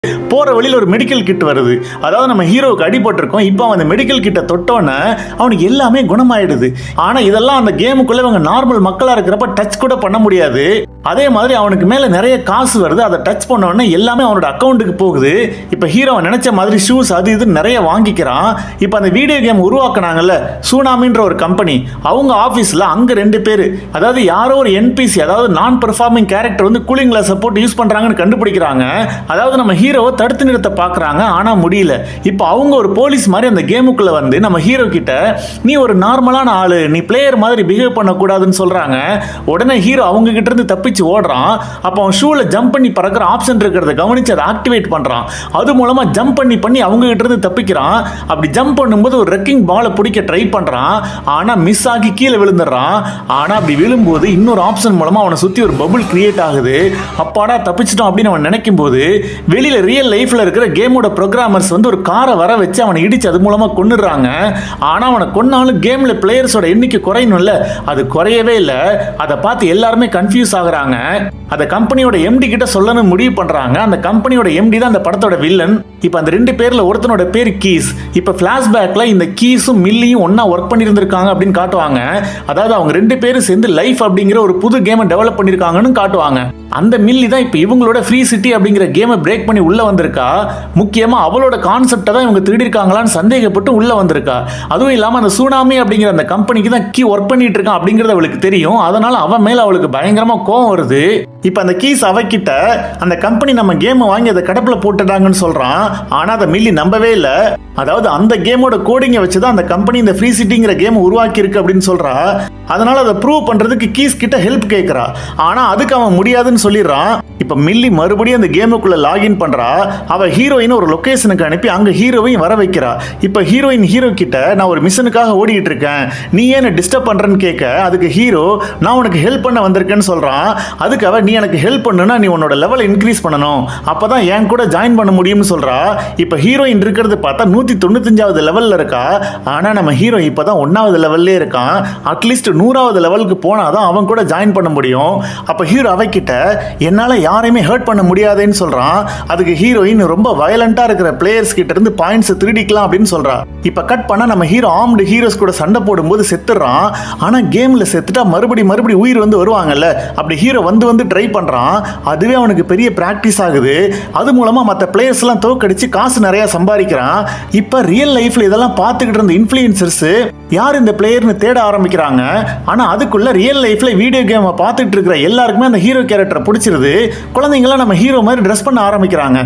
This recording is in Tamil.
போற வழியில் ஒரு மெடிக்கல் கிட் வருது. அதாவது நம்ம ஹீரோவுக்கு அடிபட்டிருக்கோம். இப்போ அவன் அந்த மெடிக்கல் கிட்ட தொட்டோன்னே அவனுக்கு எல்லாமே குணமாயிடுது. ஆனா இதெல்லாம் அந்த கேமுக்குள்ள இவங்க நார்மல் மக்களா இருக்கிறப்ப டச் கூட பண்ண முடியாது. அதே மாதிரி அவனுக்கு மேல நிறைய காசு வருது. அதை டச் பண்ண உடனே எல்லாமே அவனோட அக்கௌண்ட்டுக்கு போகுது. இப்ப ஹீரோ நினைச்ச மாதிரி ஷூஸ் அது இது நிறைய வாங்கிக்கிறான். இப்ப அந்த வீடியோ கேம் உருவாக்குனாங்கல்ல சூனாமின்ற ஒரு கம்பெனி, அவங்க ஆபீஸ்ல அங்க 2 பேர், அதாவது யாரோ ஒரு என்பிசி, அதாவது நான் பெர்ஃபார்மிங் கேரக்டர் வந்து கூலிங் கிளாஸ் போட்டு யூஸ் பண்றாங்கன்னு கண்டுபிடிக்கிறாங்க. அதாவது நம்ம ஹீரோவை தடுத்து நிறுத்த பாக்குறாங்க, ஆனா முடியல. இப்ப அவங்க ஒரு போலீஸ் மாதிரி அந்த கேமுக்குள்ள வந்து நம்ம ஹீரோ கிட்ட நீ ஒரு நார்மலான ஆளு, நீ பிளேயர் மாதிரி பிஹேவ் பண்ணக்கூடாதுன்னு சொல்றாங்க. உடனே ஹீரோ அவங்க கிட்ட இருந்து தப்பிச்சு ஓடுறான். அப்ப அவன் ஷூல ஜம்ப் பண்ணி பறக்கிற ஆப்ஷன் இருக்கிறத கவனிச்சு அதை ஆக்டிவேட் பண்றான். அது மூலமா ஜம்ப் பண்ணி அவங்க கிட்ட இருந்து தப்பிக்கிறான். அப்படி ஜம்ப் பண்ணும்போது ஒரு ரெக்கிங் பாலை பிடிக்க ட்ரை பண்றான். ஆனா மிஸ் ஆகி கீழே விழுந்துடுறான். ஆனா அப்படி விழும்போது இன்னொரு ஆப்ஷன் மூலமா அவனை சுத்தி ஒரு பபுள் கிரியேட் ஆகுது. அப்பாடா தப்பிச்சிட்டோம் அப்படின்னு அவன் நினைக்கும் போது வெளியில ரியல் லைஃப்ல இருக்கிற கேமோட ப்ரோக்ராமர்ஸ் வந்து ஒரு காரை வர வச்சு அவனை இடிச்சு அது மூலமா கொன்னுடுறாங்க. ஆனா அவனை கொன்னாலும் கேம்ல பிளேயர்ஸோட எண்ணிக்கை குறையணும்ல, அது குறையவே இல்லை. அதை பார்த்து எல்லாருமே கன்ஃபியூஸ் ஆகுறாங்க. அந்த கம்பெனியோட எம்டி கிட்ட சொல்லணும் முடிவு பண்றாங்க. அந்த கம்பெனியோட எம்டி தான் அந்த படத்தோட வில்லன். இப்ப அந்த 2 பேர்ல ஒருத்தனோட பேர் கீஸ். இப்ப பிளாஷ்பேக்ல இந்த கீஸும் மில்லியும் ஒன்னா ஒர்க் பண்ணியிருந்திருக்காங்க அப்படின்னு காட்டுவாங்க. அதாவது அவங்க 2 பேரும் சேர்ந்து லைஃப் அப்படிங்கிற ஒரு புது கேமை டெவலப் பண்ணிருக்காங்கன்னு காட்டுவாங்க. அந்த மில்லி தான் இப்ப இவங்களோட ஃப்ரீ சிட்டி அப்படிங்கிற கேமை பிரேக் பண்ணி உள்ள வந்திருக்கா. முக்கியமா அவளோட கான்செப்டை தான் இவங்க திருடி இருக்காங்களான்னு சந்தேகப்பட்டு உள்ள வந்திருக்கா. அதுவும் இல்லாம அந்த சூனாமி அப்படிங்கிற அந்த கம்பெனிக்கு தான் கீ ஒர்க் பண்ணிட்டு இருக்கான் அப்படிங்கிறது அவளுக்கு தெரியும். அதனால அவன் மேல அவளுக்கு பயங்கரமா கோவம் வருது. இப்ப அந்த கீஸ் அவகிட்ட அந்த கம்பெனி நம்ம கேம் வாங்கி அதை கடப்புல போட்டுட்டாங்கன்னு சொல்றான். ஆனா அதை மில்லி நம்பவே இல்லை. அதாவது அந்த கேமோட கோடிங்கை வச்சுதான் அந்த கம்பெனி இந்த ஃப்ரீ சிட்டிங்கிற கேம் உருவாக்கி இருக்கு அப்படின்னு சொல்றா. அதனால அதை ப்ரூவ் பண்றதுக்கு கீஸ் கிட்ட ஹெல்ப் கேட்கிறா. ஆனா அதுக்கு அவன் முடியாதுன்னு சொல்லிடுறான். இப்ப மில்லி மறுபடியும் அந்த கேமுக்குள்ள லாகின் பண்றா. அவ ஹீரோயின் ஒரு லொகேஷனுக்கு அனுப்பி அங்க ஹீரோவையும் வர வைக்கிறா. இப்ப ஹீரோயின் ஹீரோ கிட்ட நான் ஒரு மிஷனுக்காக ஓடிட்டு இருக்கேன், நீ ஏன் டிஸ்டர்ப் பண்றேன்னு கேட்க, அதுக்கு ஹீரோ நான் உனக்கு ஹெல்ப் பண்ண வந்திருக்கேன்னு சொல்றான். அதுக்கு அவ நீ எனக்கு ஹெல்ப் பண்ணுனா நீ உன்னோட லெவல் இன்க்ரீஸ் பண்ணணும், அப்பதான் என் கூட ஜாயின் பண்ண முடியும்னு சொல்றா. இப்ப ஹீரோயின் இருக்கிறது பார்த்தா 195வது லெவல்ல இருக்கா. ஆனா நம்ம ஹீரோ இப்பதான் 1வது லெவல்லே இருக்கான். அட்லீஸ்ட் 100வது லெவலுக்கு போனாதான் அவன் கூட ஜாயின் பண்ண முடியும். அப்ப ஹீரோ அவகிட்ட என்னால யாரையுமே ஹர்ட் பண்ண முடியாதுன்னு சொல்றான். அதுக்கு ஹீரோயின் ரொம்ப வயலண்டா இருக்கிற பிளேயர்ஸ் கிட்ட இருந்து பாயிண்ட்ஸ் திருடிக்கலாம் அப்படின்னு சொல்றா. இப்ப கட் பண்ணா நம்ம ஹீரோ ஆர்ம்டு ஹீரோஸ் கூட சண்டை போடும்போது செத்துறான். ஆனா கேம்ல செத்துட்டா மறுபடி உயிர் வந்து வருவாங்கல்ல, அப்படி ஹீரோ வந்து ட்ரை பண்றான். அதுவே அவனுக்கு பெரிய பிராக்டிஸ் ஆகுது. அது மூலமா மற்ற பிளேயர்ஸ் எல்லாம் தோக்கடிச்சு காசு நிறைய சம்பாதிக்கிறான். இப்ப ரியல் லைஃப்ல இதெல்லாம் பார்த்துக்கிட்டு இருந்த இன்ஃப்ளூயன்சர்ஸ் யார் இந்த பிளேயர்னு தேட ஆரம்பிக்கிறாங்க. ஆனா அதுக்குள்ள ரியல் லைஃப்ல வீடியோ கேம் பார்த்துட்டு இருக்கிற எல்லாருக்குமே அந்த ஹீரோ கேரக்டரை பிடிச்சிருது. குழந்தைங்களாம் நம்ம ஹீரோ மாதிரி ட்ரெஸ் பண்ண ஆரம்பிக்கிறாங்க.